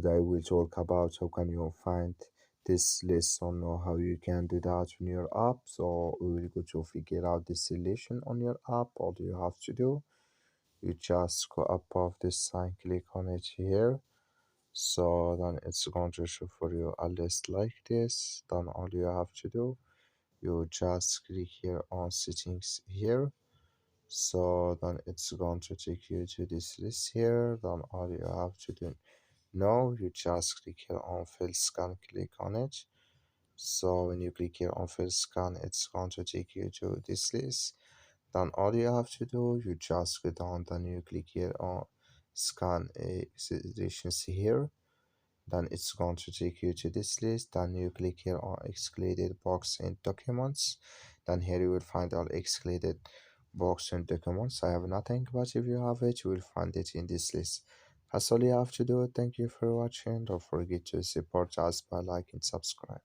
Today we'll talk about how can you find this list or know how you can do that on your app. So we will go to figure out this selection on your app. All you have to do, you just go above this sign, click on it here. So then it's going to show for you a list like this. Then all you have to do, you just click here on settings here. So then it's going to take you to this list here. Then all you have to do now, you just click here on fill scan, click on it. So when you click here on fill scan, it's going to take you to this list. Then all you have to do, you just go down, then you click here on scan editions here. Then it's going to take you to this list. Then you click here on excluded box and documents. Then here you will find all excluded box and documents. I have nothing, but if you have it, you will find it in this list. That's all you have to do. Thank you for watching. Don't forget to support us by liking and subscribe.